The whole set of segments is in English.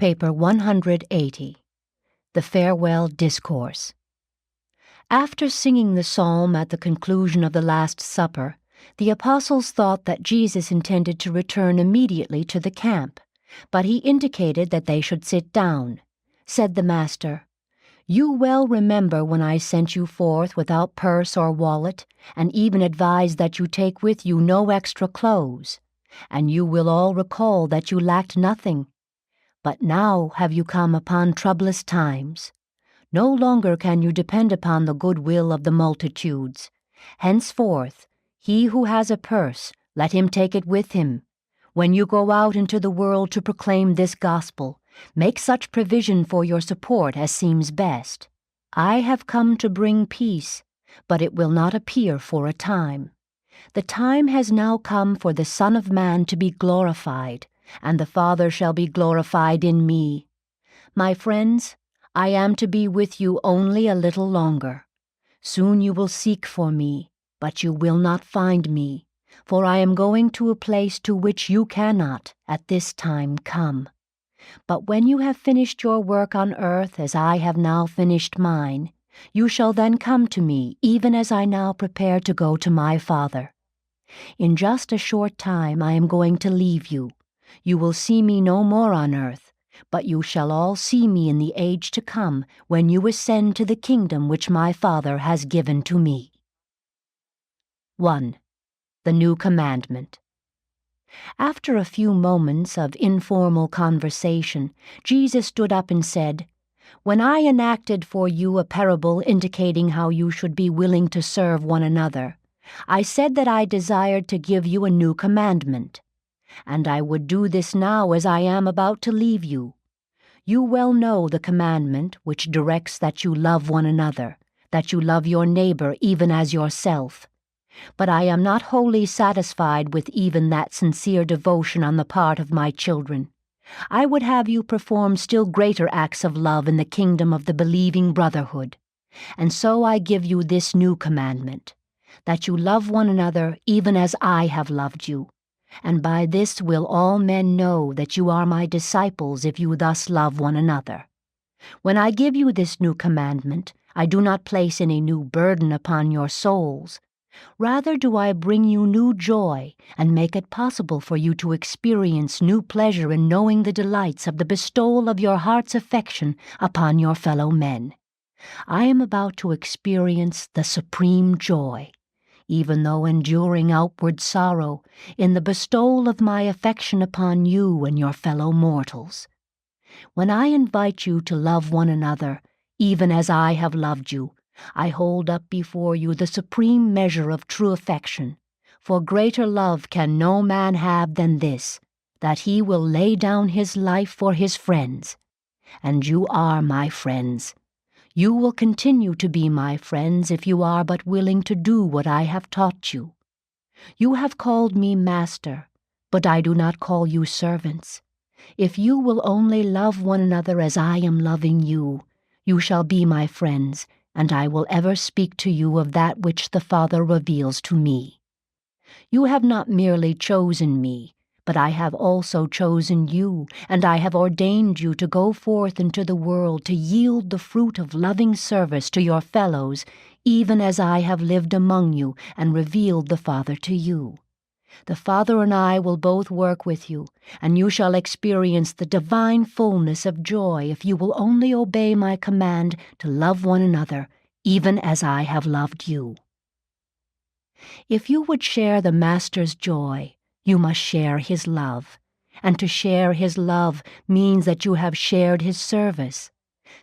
Paper 180, The Farewell Discourse. After singing the psalm at the conclusion of the Last Supper, the apostles thought that Jesus intended to return immediately to the camp, but he indicated that they should sit down. Said the Master, "You well remember when I sent you forth without purse or wallet, and even advised that you take with you no extra clothes. And you will all recall that you lacked nothing. But now have you come upon troublous times. No longer can you depend upon the goodwill of the multitudes. Henceforth, he who has a purse, let him take it with him. When you go out into the world to proclaim this gospel, make such provision for your support as seems best. I have come to bring peace, but it will not appear for a time. The time has now come for the Son of Man to be glorified, and the Father shall be glorified in me. My friends, I am to be with you only a little longer. Soon you will seek for me, but you will not find me, for I am going to a place to which you cannot, at this time, come. But when you have finished your work on earth as I have now finished mine, you shall then come to me, even as I now prepare to go to my Father. In just a short time I am going to leave you. You will see me no more on earth, but you shall all see me in the age to come, when you ascend to the kingdom which my Father has given to me." 1. The New Commandment. After a few moments of informal conversation, Jesus stood up and said, "When I enacted for you a parable indicating how you should be willing to serve one another, I said that I desired to give you a new commandment. And I would do this now as I am about to leave you. You well know the commandment which directs that you love one another, that you love your neighbor even as yourself. But I am not wholly satisfied with even that sincere devotion on the part of my children. I would have you perform still greater acts of love in the kingdom of the believing brotherhood. And so I give you this new commandment, that you love one another even as I have loved you. And by this will all men know that you are my disciples if you thus love one another. When I give you this new commandment, I do not place any new burden upon your souls. Rather do I bring you new joy and make it possible for you to experience new pleasure in knowing the delights of the bestowal of your heart's affection upon your fellow men. I am about to experience the supreme joy, even though enduring outward sorrow, in the bestowal of my affection upon you and your fellow mortals. When I invite you to love one another, even as I have loved you, I hold up before you the supreme measure of true affection, for greater love can no man have than this, that he will lay down his life for his friends. And you are my friends. You will continue to be my friends if you are but willing to do what I have taught you. You have called me Master, but I do not call you servants. If you will only love one another as I am loving you, you shall be my friends, and I will ever speak to you of that which the Father reveals to me. You have not merely chosen me, but I have also chosen you, and I have ordained you to go forth into the world to yield the fruit of loving service to your fellows, even as I have lived among you and revealed the Father to you. The Father and I will both work with you, and you shall experience the divine fullness of joy if you will only obey my command to love one another, even as I have loved you. If you would share the Master's joy, you must share his love, and to share his love means that you have shared his service.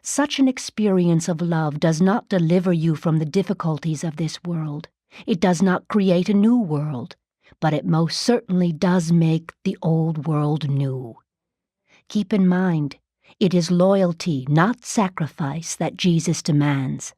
Such an experience of love does not deliver you from the difficulties of this world. It does not create a new world, but it most certainly does make the old world new. Keep in mind, it is loyalty, not sacrifice, that Jesus demands.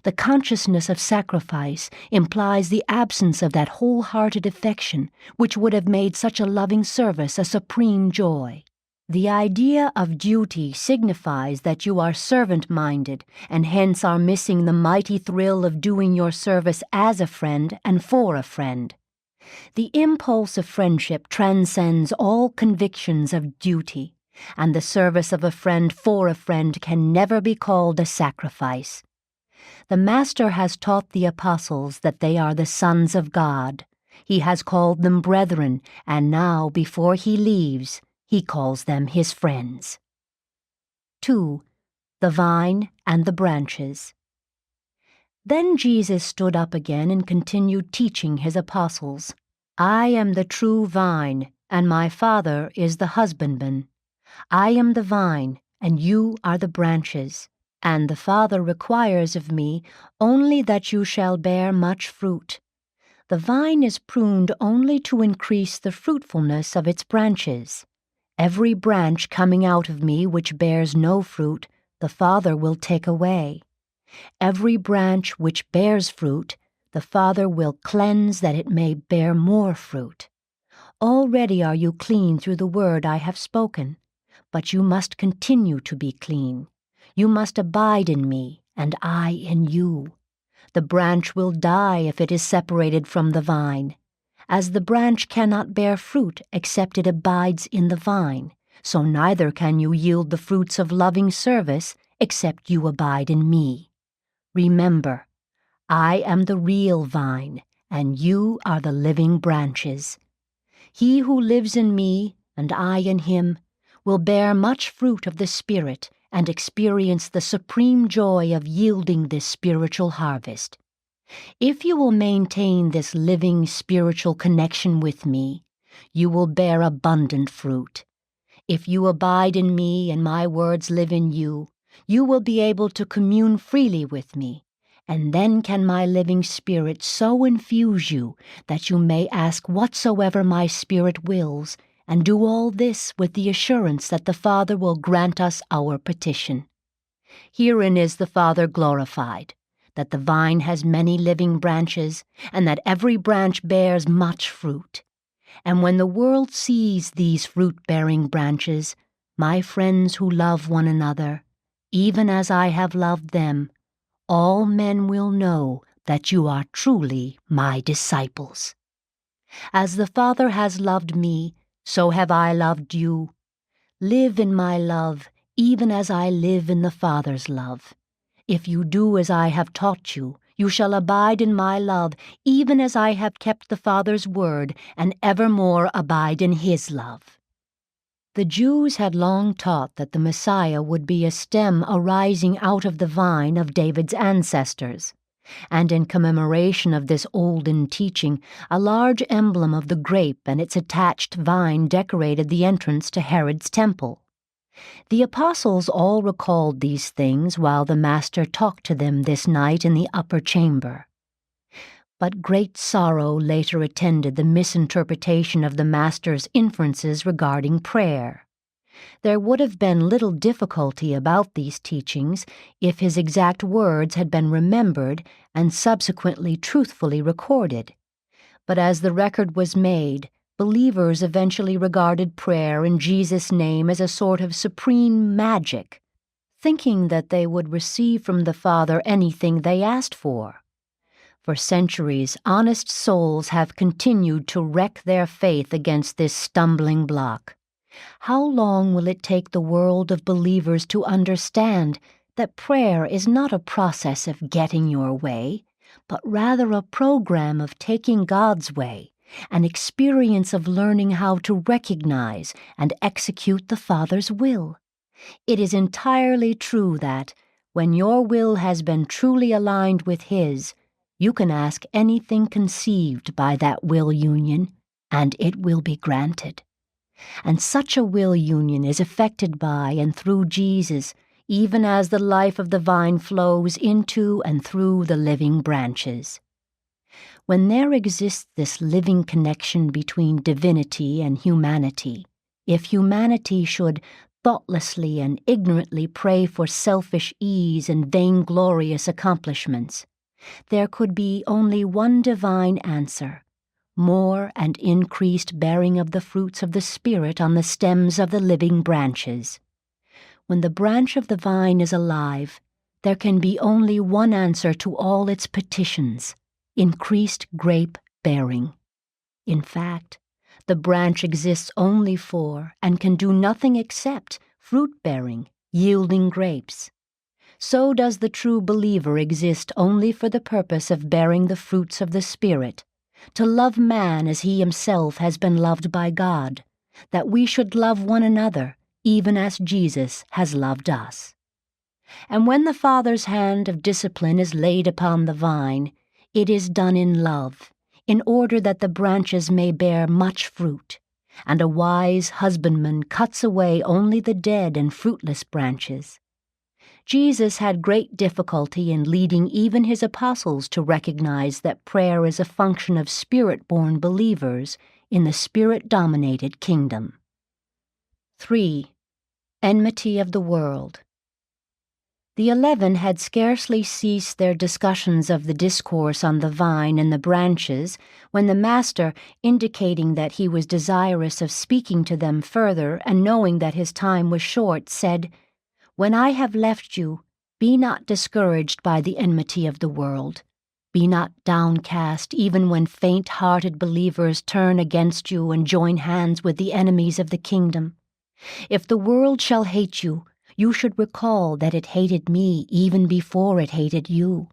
The consciousness of sacrifice implies the absence of that wholehearted affection which would have made such a loving service a supreme joy. The idea of duty signifies that you are servant-minded and hence are missing the mighty thrill of doing your service as a friend and for a friend. The impulse of friendship transcends all convictions of duty. and the service of a friend for a friend can never be called a sacrifice. The Master has taught the apostles that they are the sons of God. He has called them brethren, and now, before he leaves, he calls them his friends. 2. The vine and the branches. Then Jesus stood up again and continued teaching his apostles, I am the true vine, and my Father is the husbandman. I am the vine, and you are the branches. And the Father requires of me only that you shall bear much fruit. The vine is pruned only to increase the fruitfulness of its branches. Every branch coming out of me which bears no fruit, the Father will take away. Every branch which bears fruit, the Father will cleanse that it may bear more fruit. Already are you clean through the word I have spoken, but you must continue to be clean. You must abide in me, and I in you. The branch will die if it is separated from the vine. As the branch cannot bear fruit except it abides in the vine, so neither can you yield the fruits of loving service except you abide in me. Remember, I am the real vine, and you are the living branches. He who lives in me, and I in him, will bear much fruit of the Spirit and experience the supreme joy of yielding this spiritual harvest. If you will maintain this living spiritual connection with me, you will bear abundant fruit. If you abide in me and my words live in you, you will be able to commune freely with me, and then can my living Spirit so infuse you that you may ask whatsoever my Spirit wills, and do all this with the assurance that the Father will grant us our petition. Herein is the Father glorified, that the vine has many living branches, and that every branch bears much fruit. And when the world sees these fruit-bearing branches, my friends who love one another, even as I have loved them, all men will know that you are truly my disciples. As the Father has loved me, so have I loved you. Live in my love, even as I live in the Father's love. If you do as I have taught you, you shall abide in my love, even as I have kept the Father's word, and evermore abide in his love. The Jews had long taught that the Messiah would be a stem arising out of the vine of David's ancestors, and in commemoration of this olden teaching, a large emblem of the grape and its attached vine decorated the entrance to Herod's temple. The apostles all recalled these things while the Master talked to them this night in the upper chamber. But great sorrow later attended the misinterpretation of the Master's inferences regarding prayer. There would have been little difficulty about these teachings if his exact words had been remembered and subsequently truthfully recorded. But as the record was made, believers eventually regarded prayer in Jesus' name as a sort of supreme magic, thinking that they would receive from the Father anything they asked for. For centuries, honest souls have continued to wreck their faith against this stumbling block. How long will it take the world of believers to understand that prayer is not a process of getting your way, but rather a program of taking God's way, an experience of learning how to recognize and execute the Father's will? It is entirely true that, when your will has been truly aligned with His, you can ask anything conceived by that will union, and it will be granted. And such a will union is effected by and through Jesus, even as the life of the vine flows into and through the living branches. When there exists this living connection between divinity and humanity, if humanity should thoughtlessly and ignorantly pray for selfish ease and vainglorious accomplishments, there could be only one divine answer: more and increased bearing of the fruits of the Spirit on the stems of the living branches. When the branch of the vine is alive, there can be only one answer to all its petitions: increased grape bearing. In fact, The branch exists only for, and can do nothing except, fruit-bearing, yielding grapes. So does the true believer exist only for the purpose of bearing the fruits of the Spirit, to love man as he himself has been loved by God, that we should love one another, even as Jesus has loved us. And when the Father's hand of discipline is laid upon the vine, it is done in love, in order that the branches may bear much fruit, and a wise husbandman cuts away only the dead and fruitless branches. Jesus had great difficulty in leading even his apostles to recognize that prayer is a function of Spirit-born believers in the Spirit-dominated kingdom. 3. Enmity of the world. The 11 had scarcely ceased their discussions of the discourse on the vine and the branches when the Master, indicating that he was desirous of speaking to them further and knowing that his time was short, said, "When I have left you, be not discouraged by the enmity of the world. Be not downcast even when faint-hearted believers turn against you and join hands with the enemies of the kingdom. If the world shall hate you, you should recall that it hated me even before it hated you.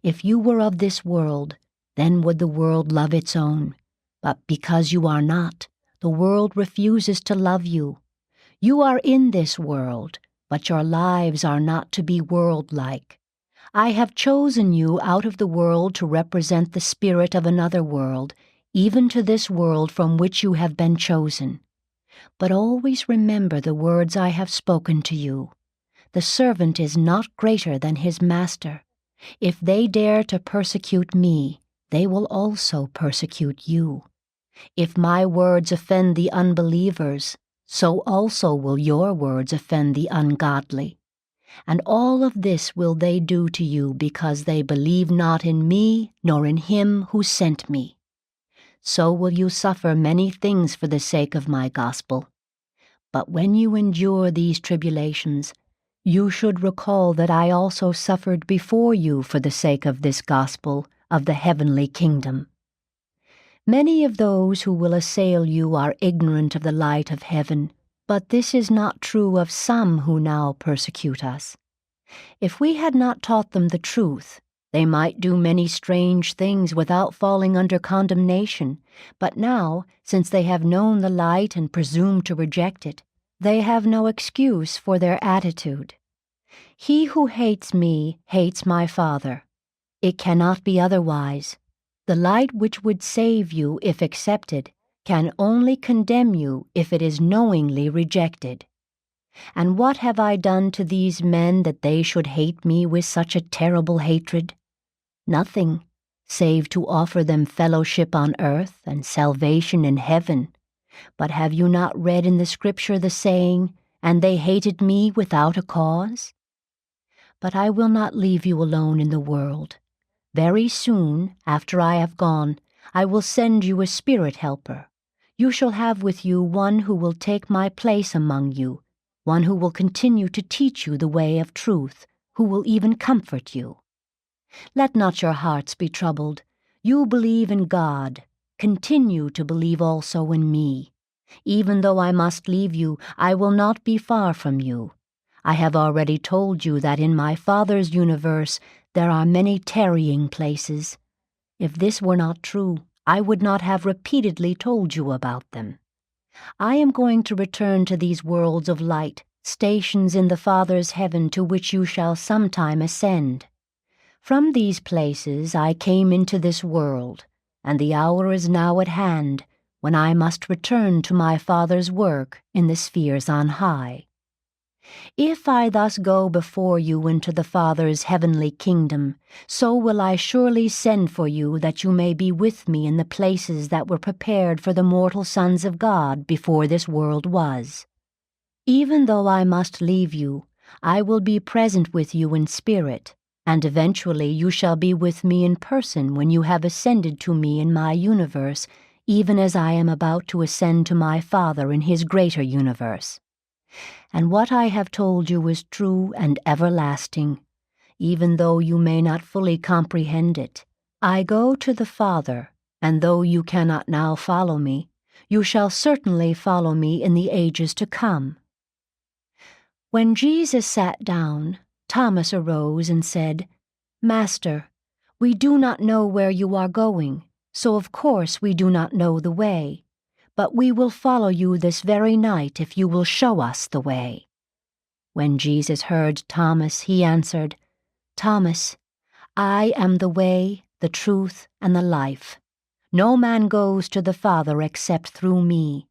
If you were of this world, then would the world love its own. But because you are not, the world refuses to love you. You are in this world, but your lives are not to be world-like. I have chosen you out of the world to represent the spirit of another world, even to this world from which you have been chosen. But always remember the words I have spoken to you. The servant is not greater than his master. If they dare to persecute me, they will also persecute you. If my words offend the unbelievers, so also will your words offend the ungodly. And all of this will they do to you because they believe not in me nor in him who sent me. So will you suffer many things for the sake of my gospel. But when you endure these tribulations, you should recall that I also suffered before you for the sake of this gospel of the heavenly kingdom. Many of those who will assail you are ignorant of the light of heaven, but this is not true of some who now persecute us. If we had not taught them the truth, they might do many strange things without falling under condemnation, but now, since they have known the light and presume to reject it, they have no excuse for their attitude. He who hates me hates my Father. It cannot be otherwise. The light which would save you if accepted can only condemn you if it is knowingly rejected. And what have I done to these men that they should hate me with such a terrible hatred? Nothing, save to offer them fellowship on earth and salvation in heaven. But have you not read in the Scripture the saying, "And they hated me without a cause"? But I will not leave you alone in the world. Very soon, after I have gone, I will send you a Spirit helper. You shall have with you one who will take my place among you, one who will continue to teach you the way of truth, who will even comfort you. Let not your hearts be troubled. You believe in God. Continue to believe also in me. Even though I must leave you, I will not be far from you. I have already told you that in my Father's universe there are many tarrying places. If this were not true, I would not have repeatedly told you about them. I am going to return to these worlds of light, stations in the Father's heaven to which you shall sometime ascend. From these places I came into this world, and the hour is now at hand when I must return to my Father's work in the spheres on high. If I thus go before you into the Father's heavenly kingdom, so will I surely send for you that you may be with me in the places that were prepared for the mortal sons of God before this world was. Even though I must leave you, I will be present with you in spirit, and eventually you shall be with me in person when you have ascended to me in my universe, even as I am about to ascend to my Father in his greater universe. And what I have told you is true and everlasting, even though you may not fully comprehend it. I go to the Father, and though you cannot now follow me, you shall certainly follow me in the ages to come." When Jesus sat down, Thomas arose and said, "Master, we do not know where you are going, so of course we do not know the way. But we will follow you this very night if you will show us the way." When Jesus heard Thomas, he answered, "Thomas, I am the way, the truth, and the life. No man goes to the Father except through me.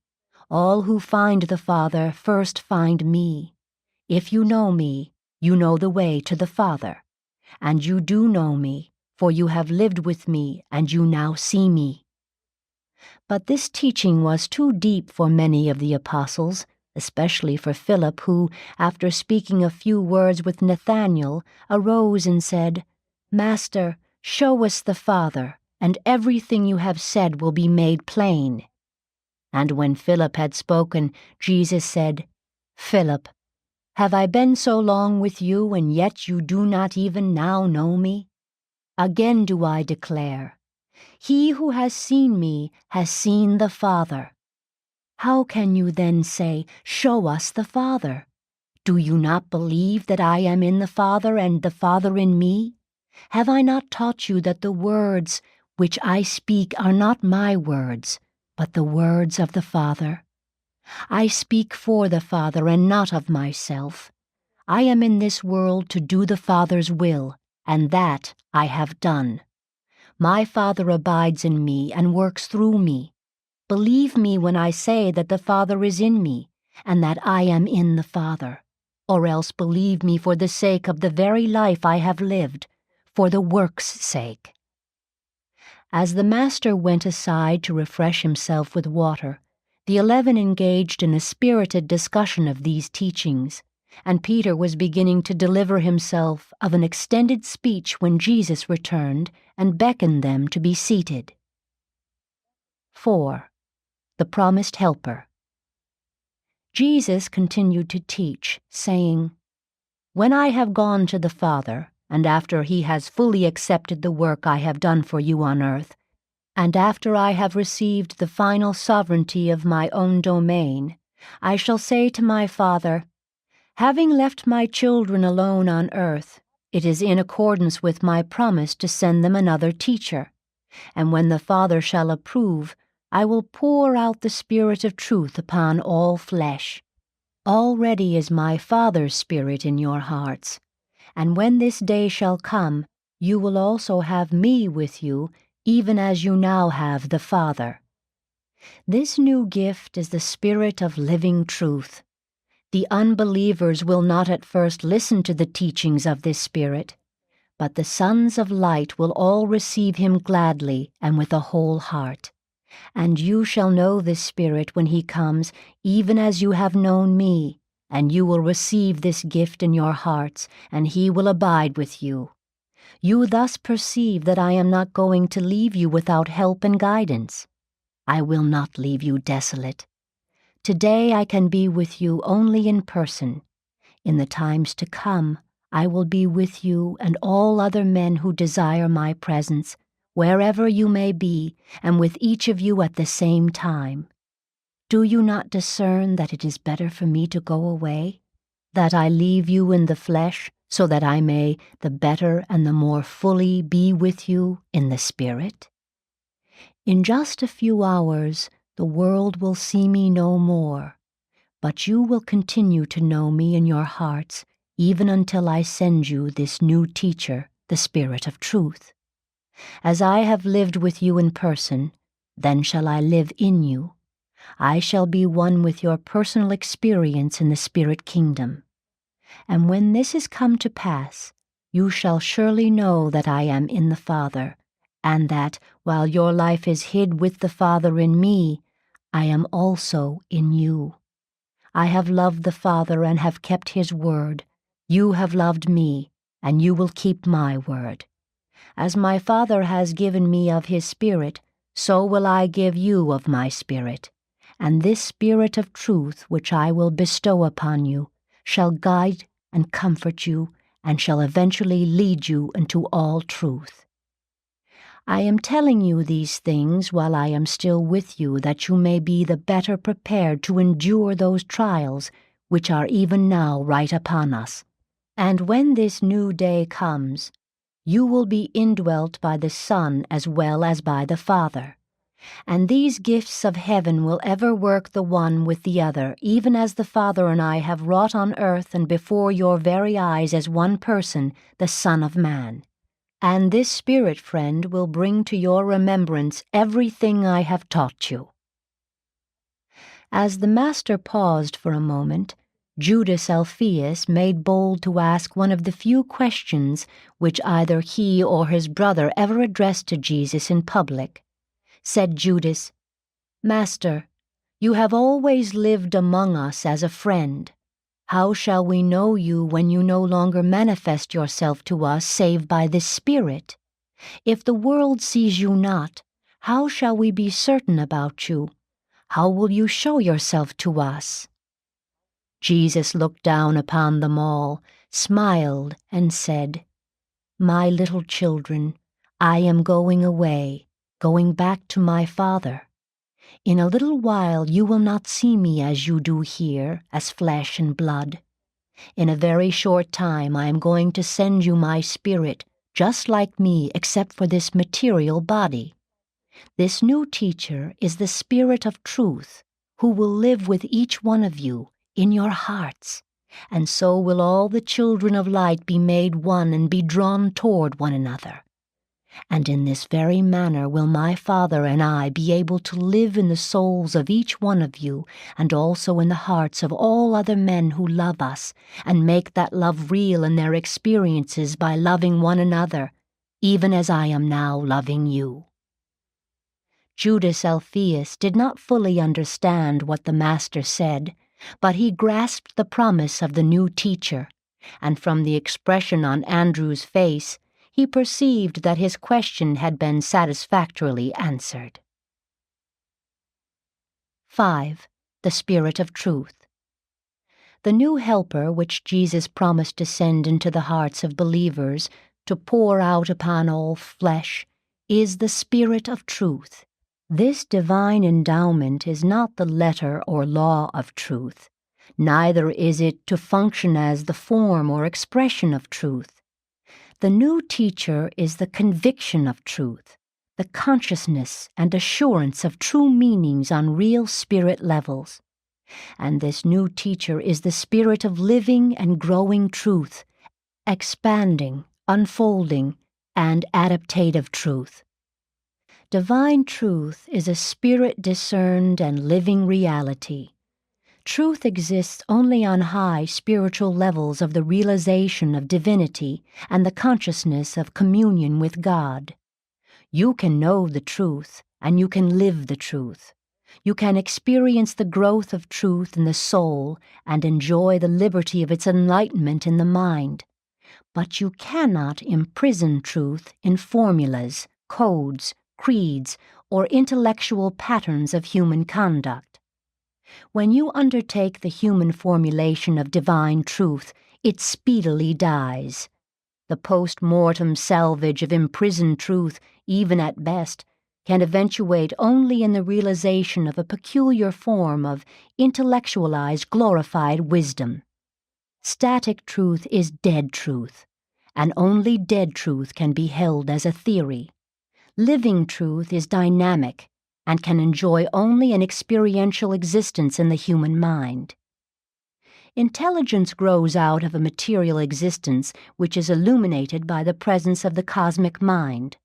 All who find the Father first find me. If you know me, you know the way to the Father. And you do know me, for you have lived with me, and you now see me." But this teaching was too deep for many of the apostles, especially for Philip, who, after speaking a few words with Nathanael, arose and said, "Master, show us the Father, and everything you have said will be made plain." And when Philip had spoken, Jesus said, "Philip, have I been so long with you, and yet you do not even now know me? Again do I declare, he who has seen me has seen the Father. How can you then say, 'Show us the Father'? Do you not believe that I am in the Father and the Father in me? Have I not taught you that the words which I speak are not my words, but the words of the Father? I speak for the Father and not of myself. I am in this world to do the Father's will, and that I have done. My Father abides in me and works through me. Believe me when I say that the Father is in me, and that I am in the Father. Or else believe me for the sake of the very life I have lived, for the work's sake." As the Master went aside to refresh himself with water, the 11 engaged in a spirited discussion of these teachings, and Peter was beginning to deliver himself of an extended speech when Jesus returned and beckoned them to be seated. 4. The Promised Helper. Jesus continued to teach, saying, "When I have gone to the Father, and after he has fully accepted the work I have done for you on earth, and after I have received the final sovereignty of my own domain, I shall say to my Father, 'Having left my children alone on earth, it is in accordance with my promise to send them another teacher. And when the Father shall approve, I will pour out the Spirit of truth upon all flesh. Already is my Father's Spirit in your hearts. And when this day shall come, you will also have me with you, even as you now have the Father.' This new gift is the Spirit of living truth. The unbelievers will not at first listen to the teachings of this Spirit, but the sons of light will all receive him gladly and with a whole heart. And you shall know this Spirit when he comes, even as you have known me, and you will receive this gift in your hearts, and he will abide with you. You thus perceive that I am not going to leave you without help and guidance. I will not leave you desolate. Today I can be with you only in person. In the times to come, I will be with you and all other men who desire my presence, wherever you may be, and with each of you at the same time. Do you not discern that it is better for me to go away, that I leave you in the flesh, so that I may the better and the more fully be with you in the Spirit? In just a few hours, the world will see me no more, but you will continue to know me in your hearts, even until I send you this new teacher, the Spirit of truth. As I have lived with you in person, then shall I live in you. I shall be one with your personal experience in the Spirit kingdom. And when this has come to pass, you shall surely know that I am in the Father, and that, while your life is hid with the Father in me, I am also in you. I have loved the Father and have kept his word. You have loved me, and you will keep my word. As my Father has given me of his Spirit, so will I give you of my Spirit. And this Spirit of truth which I will bestow upon you shall guide and comfort you, and shall eventually lead you into all truth. I am telling you these things while I am still with you, that you may be the better prepared to endure those trials which are even now right upon us. And when this new day comes, you will be indwelt by the Son as well as by the Father. And these gifts of heaven will ever work the one with the other, even as the Father and I have wrought on earth and before your very eyes as one person, the Son of Man. And this Spirit, friend, will bring to your remembrance everything I have taught you. As the Master paused for a moment, Judas Alphaeus made bold to ask one of the few questions which either he or his brother ever addressed to Jesus in public. Said Judas, "Master, you have always lived among us as a friend. How shall we know you when you no longer manifest yourself to us save by this Spirit? If the world sees you not, how shall we be certain about you? How will you show yourself to us?" Jesus looked down upon them all, smiled, and said, "My little children, I am going away, going back to my Father. In a little while you will not see me as you do here, as flesh and blood. In a very short time I am going to send you my Spirit, just like me except for this material body. This new teacher is the Spirit of truth, who will live with each one of you in your hearts, and so will all the children of light be made one and be drawn toward one another. And in this very manner will my Father and I be able to live in the souls of each one of you, and also in the hearts of all other men who love us, and make that love real in their experiences by loving one another, even as I am now loving you." Judas Alphaeus did not fully understand what the Master said, but he grasped the promise of the new teacher, and from the expression on Andrew's face, he perceived that his question had been satisfactorily answered. 5. The Spirit of Truth. The new helper which Jesus promised to send into the hearts of believers to pour out upon all flesh is the Spirit of Truth. This divine endowment is not the letter or law of truth, neither is it to function as the form or expression of truth. The new teacher is the conviction of truth, the consciousness and assurance of true meanings on real spirit levels. And this new teacher is the spirit of living and growing truth, expanding, unfolding, and adaptative truth. Divine truth is a spirit-discerned and living reality. Truth exists only on high spiritual levels of the realization of divinity and the consciousness of communion with God. You can know the truth, and you can live the truth. You can experience the growth of truth in the soul and enjoy the liberty of its enlightenment in the mind. But you cannot imprison truth in formulas, codes, creeds, or intellectual patterns of human conduct. When you undertake the human formulation of divine truth, it speedily dies. The post-mortem salvage of imprisoned truth, even at best, can eventuate only in the realization of a peculiar form of intellectualized, glorified wisdom. Static truth is dead truth, and only dead truth can be held as a theory. Living truth is dynamic and can enjoy only an experiential existence in the human mind. Intelligence grows out of a material existence which is illuminated by the presence of the cosmic mind.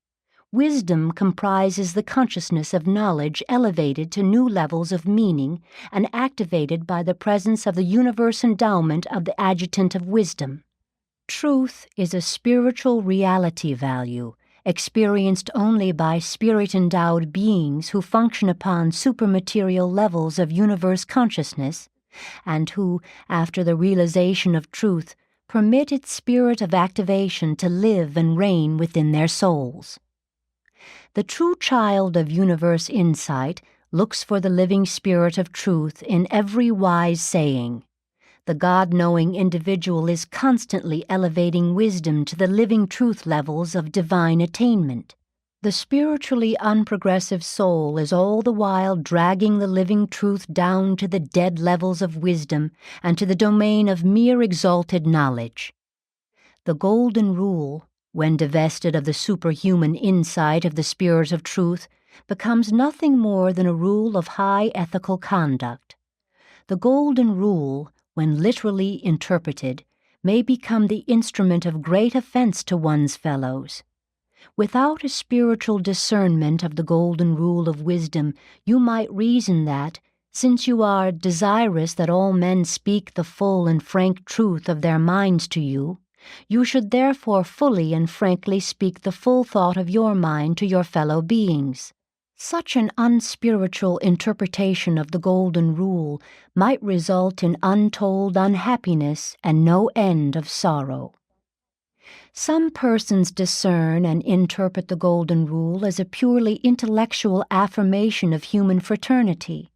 Wisdom comprises the consciousness of knowledge elevated to new levels of meaning and activated by the presence of the universe endowment of the adjutant of wisdom. Truth is a spiritual reality value, experienced only by spirit-endowed beings who function upon supermaterial levels of universe consciousness, and who, after the realization of truth, permit its spirit of activation to live and reign within their souls. The true child of universe insight looks for the living spirit of truth in every wise saying. The God-knowing individual is constantly elevating wisdom to the living truth levels of divine attainment. The spiritually unprogressive soul is all the while dragging the living truth down to the dead levels of wisdom and to the domain of mere exalted knowledge. The golden rule, when divested of the superhuman insight of the spirit of truth, becomes nothing more than a rule of high ethical conduct. The golden rule, when literally interpreted, may become the instrument of great offense to one's fellows. Without a spiritual discernment of the golden rule of wisdom, you might reason that, since you are desirous that all men speak the full and frank truth of their minds to you, you should therefore fully and frankly speak the full thought of your mind to your fellow beings. Such an unspiritual interpretation of the golden rule might result in untold unhappiness and no end of sorrow. Some persons discern and interpret the golden rule as a purely intellectual affirmation of human fraternity.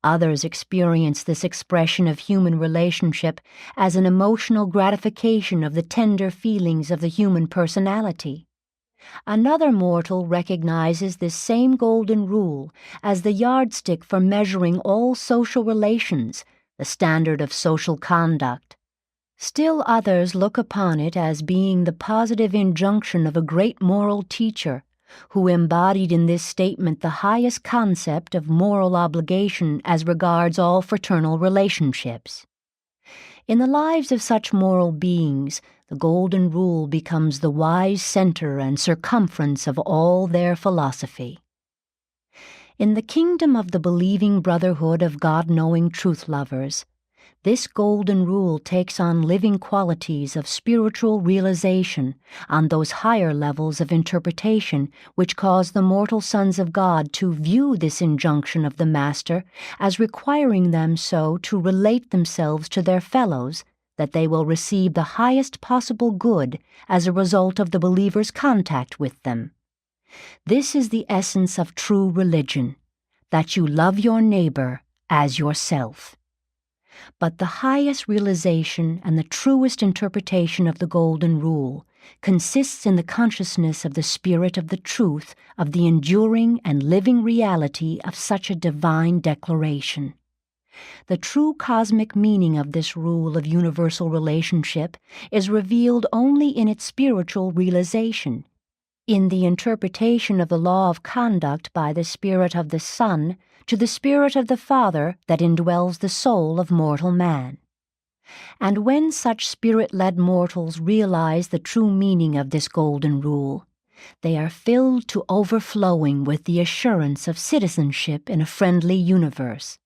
Others experience this expression of human relationship as an emotional gratification of the tender feelings of the human personality. Another mortal recognizes this same golden rule as the yardstick for measuring all social relations, the standard of social conduct. Still others look upon it as being the positive injunction of a great moral teacher, who embodied in this statement the highest concept of moral obligation as regards all fraternal relationships. In the lives of such moral beings, the golden rule becomes the wise center and circumference of all their philosophy. In the kingdom of the believing brotherhood of God-knowing truth-lovers, this golden rule takes on living qualities of spiritual realization on those higher levels of interpretation which cause the mortal sons of God to view this injunction of the Master as requiring them so to relate themselves to their fellows that they will receive the highest possible good as a result of the believer's contact with them. This is the essence of true religion, that you love your neighbor as yourself. But the highest realization and the truest interpretation of the golden rule consists in the consciousness of the spirit of the truth of the enduring and living reality of such a divine declaration. The true cosmic meaning of this rule of universal relationship is revealed only in its spiritual realization, in the interpretation of the law of conduct by the Spirit of the Son to the Spirit of the Father that indwells the soul of mortal man. And when such spirit-led mortals realize the true meaning of this golden rule, they are filled to overflowing with the assurance of citizenship in a friendly universe,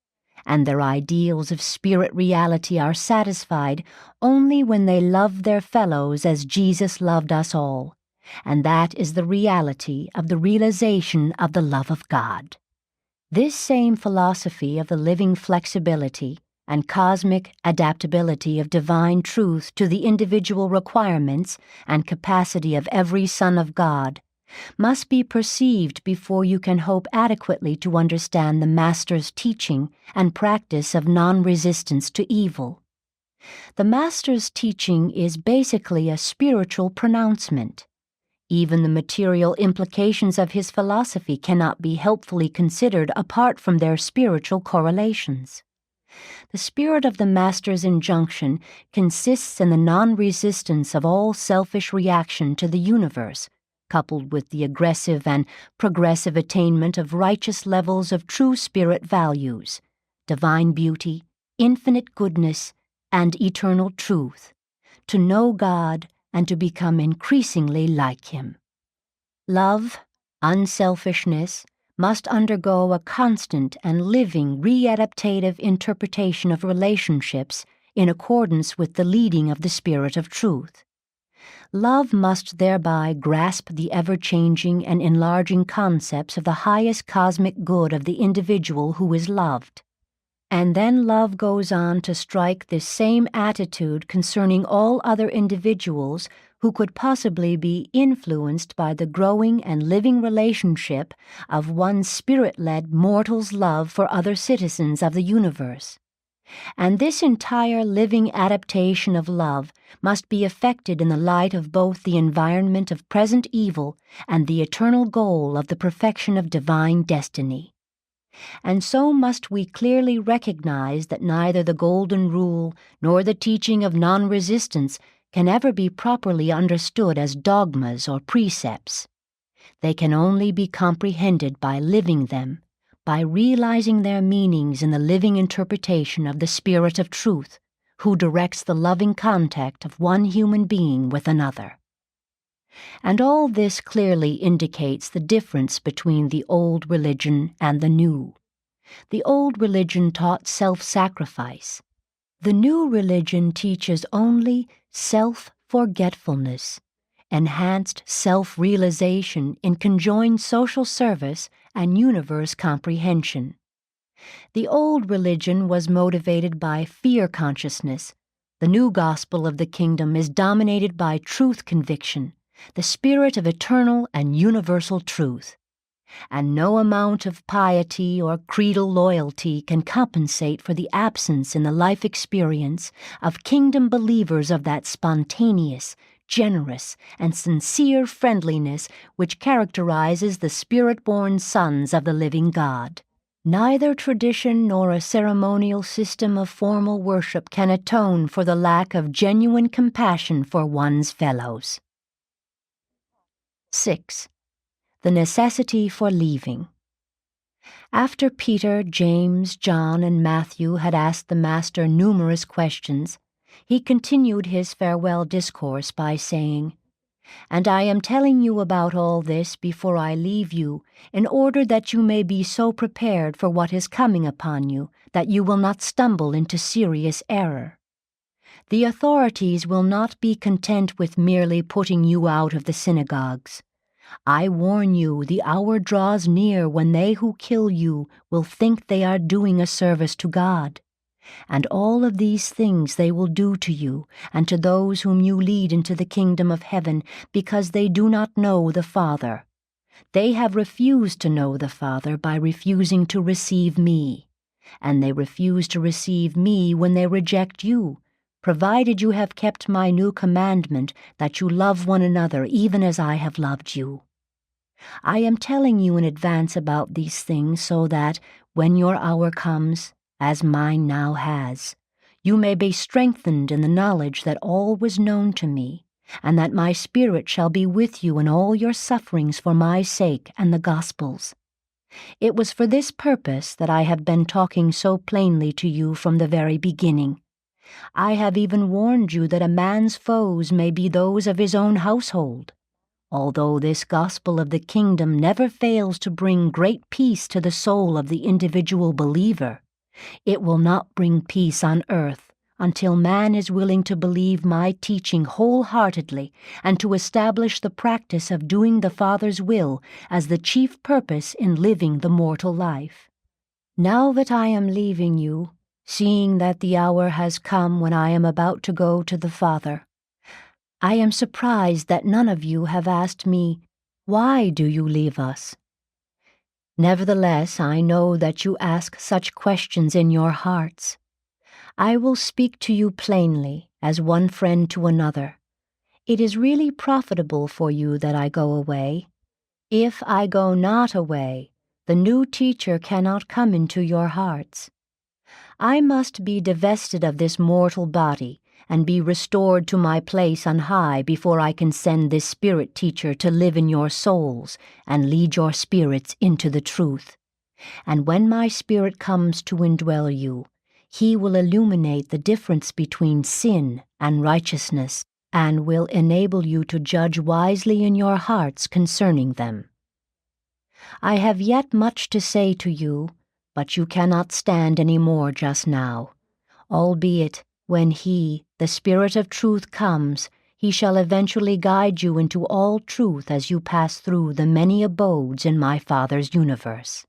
and their ideals of spirit reality are satisfied only when they love their fellows as Jesus loved us all, and that is the reality of the realization of the love of God. This same philosophy of the living flexibility and cosmic adaptability of divine truth to the individual requirements and capacity of every son of God must be perceived before you can hope adequately to understand the Master's teaching and practice of non-resistance to evil. The Master's teaching is basically a spiritual pronouncement. Even the material implications of his philosophy cannot be helpfully considered apart from their spiritual correlations. The spirit of the Master's injunction consists in the non-resistance of all selfish reaction to the universe, coupled with the aggressive and progressive attainment of righteous levels of true spirit values, divine beauty, infinite goodness, and eternal truth, to know God and to become increasingly like Him. Love, unselfishness, must undergo a constant and living readaptative interpretation of relationships in accordance with the leading of the Spirit of Truth. Love must thereby grasp the ever-changing and enlarging concepts of the highest cosmic good of the individual who is loved. And then love goes on to strike this same attitude concerning all other individuals who could possibly be influenced by the growing and living relationship of one spirit-led mortal's love for other citizens of the universe. And this entire living adaptation of love must be effected in the light of both the environment of present evil and the eternal goal of the perfection of divine destiny. And so must we clearly recognize that neither the Golden Rule nor the teaching of non-resistance can ever be properly understood as dogmas or precepts. They can only be comprehended by living them, by realizing their meanings in the living interpretation of the Spirit of Truth, who directs the loving contact of one human being with another. And all this clearly indicates the difference between the old religion and the new. The old religion taught self-sacrifice. The new religion teaches only self-forgetfulness, enhanced self-realization in conjoined social service and universe comprehension. The old religion was motivated by fear consciousness. The new gospel of the kingdom is dominated by truth conviction, the spirit of eternal and universal truth. And no amount of piety or creedal loyalty can compensate for the absence in the life experience of kingdom believers of that spontaneous, generous, and sincere friendliness which characterizes the spirit-born sons of the living God. Neither tradition nor a ceremonial system of formal worship can atone for the lack of genuine compassion for one's fellows. 6. The necessity for leaving. After Peter, James, John, and Matthew had asked the Master numerous questions, he continued his farewell discourse by saying, "And I am telling you about all this before I leave you, in order that you may be so prepared for what is coming upon you that you will not stumble into serious error. The authorities will not be content with merely putting you out of the synagogues. I warn you, the hour draws near when they who kill you will think they are doing a service to God. And all of these things they will do to you and to those whom you lead into the kingdom of heaven, because they do not know the Father. They have refused to know the Father by refusing to receive me. And they refuse to receive me when they reject you, provided you have kept my new commandment that you love one another even as I have loved you. I am telling you in advance about these things so that, when your hour comes, as mine now has, you may be strengthened in the knowledge that all was known to me, and that my Spirit shall be with you in all your sufferings for my sake and the Gospel's. It was for this purpose that I have been talking so plainly to you from the very beginning. I have even warned you that a man's foes may be those of his own household. Although this gospel of the kingdom never fails to bring great peace to the soul of the individual believer, it will not bring peace on earth until man is willing to believe my teaching wholeheartedly and to establish the practice of doing the Father's will as the chief purpose in living the mortal life. Now that I am leaving you, seeing that the hour has come when I am about to go to the Father, I am surprised that none of you have asked me, "Why do you leave us?" Nevertheless, I know that you ask such questions in your hearts. I will speak to you plainly, as one friend to another. It is really profitable for you that I go away. If I go not away, the new teacher cannot come into your hearts. I must be divested of this mortal body and be restored to my place on high before I can send this spirit teacher to live in your souls and lead your spirits into the truth. And when my Spirit comes to indwell you, he will illuminate the difference between sin and righteousness and will enable you to judge wisely in your hearts concerning them. I have yet much to say to you, but you cannot stand any more just now, albeit when he, the Spirit of truth, comes, he shall eventually guide you into all truth as you pass through the many abodes in my Father's universe.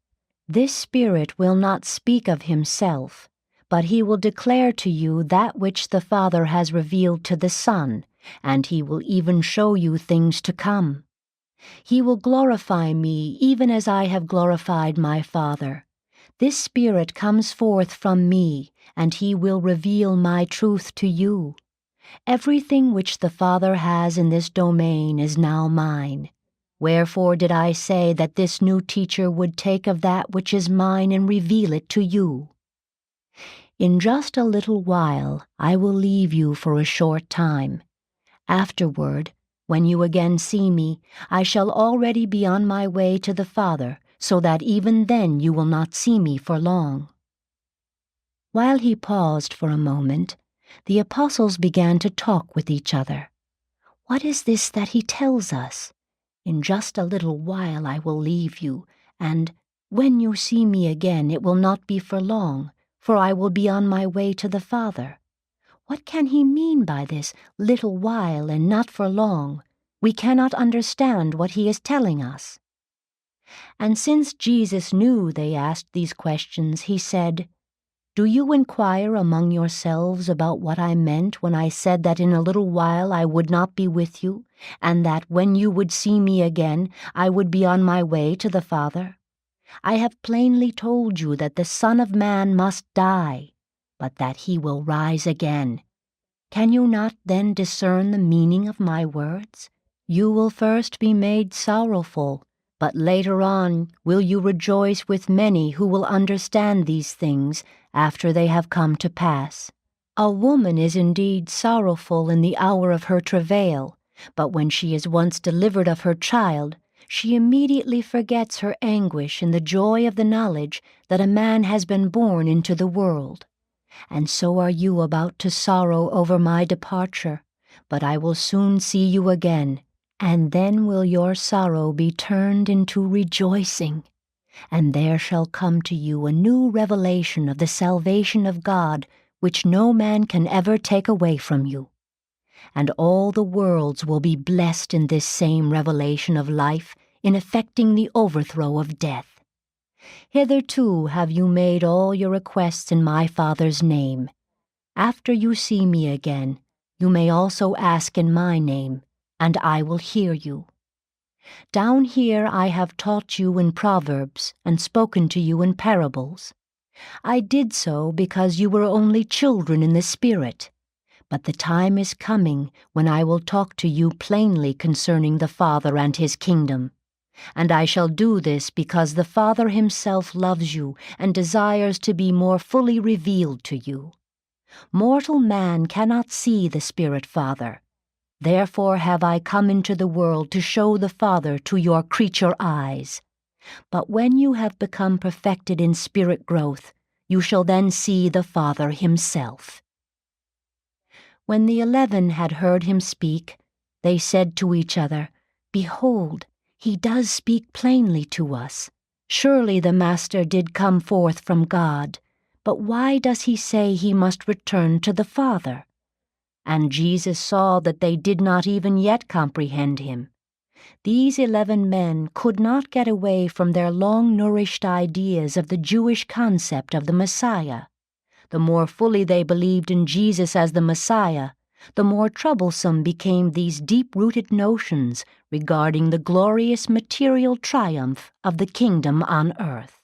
This Spirit will not speak of himself, but he will declare to you that which the Father has revealed to the Son, and he will even show you things to come. He will glorify me even as I have glorified my Father. This Spirit comes forth from me and he will reveal my truth to you. Everything which the Father has in this domain is now mine. Wherefore did I say that this new teacher would take of that which is mine and reveal it to you? In just a little while I will leave you for a short time. Afterward, when you again see me, I shall already be on my way to the Father, so that even then you will not see me for long." While he paused for a moment, the apostles began to talk with each other. What is this that he tells us? In just a little while I will leave you, and when you see me again it will not be for long, for I will be on my way to the Father. What can he mean by this little while and not for long? We cannot understand what he is telling us. And since Jesus knew they asked these questions, he said, "Do you inquire among yourselves about what I meant when I said that in a little while I would not be with you, and that when you would see me again, I would be on my way to the Father? I have plainly told you that the Son of Man must die, but that he will rise again. Can you not then discern the meaning of my words? You will first be made sorrowful, but later on will you rejoice with many who will understand these things after they have come to pass. A woman is indeed sorrowful in the hour of her travail, but when she is once delivered of her child, she immediately forgets her anguish in the joy of the knowledge that a man has been born into the world. And so are you about to sorrow over my departure, but I will soon see you again, and then will your sorrow be turned into rejoicing, and there shall come to you a new revelation of the salvation of God, which no man can ever take away from you. And all the worlds will be blessed in this same revelation of life, in effecting the overthrow of death. Hitherto have you made all your requests in my Father's name. After you see me again, you may also ask in my name, and I will hear you. Down here I have taught you in proverbs and spoken to you in parables. I did so because you were only children in the Spirit. But the time is coming when I will talk to you plainly concerning the Father and his kingdom. And I shall do this because the Father himself loves you and desires to be more fully revealed to you. Mortal man cannot see the Spirit Father. Therefore have I come into the world to show the Father to your creature eyes. But when you have become perfected in spirit growth, you shall then see the Father himself." When the 11 had heard him speak, they said to each other, "Behold, he does speak plainly to us. Surely the Master did come forth from God, but why does he say he must return to the Father?" And Jesus saw that they did not even yet comprehend him. These 11 men could not get away from their long-nourished ideas of the Jewish concept of the Messiah. The more fully they believed in Jesus as the Messiah, the more troublesome became these deep-rooted notions regarding the glorious material triumph of the kingdom on earth.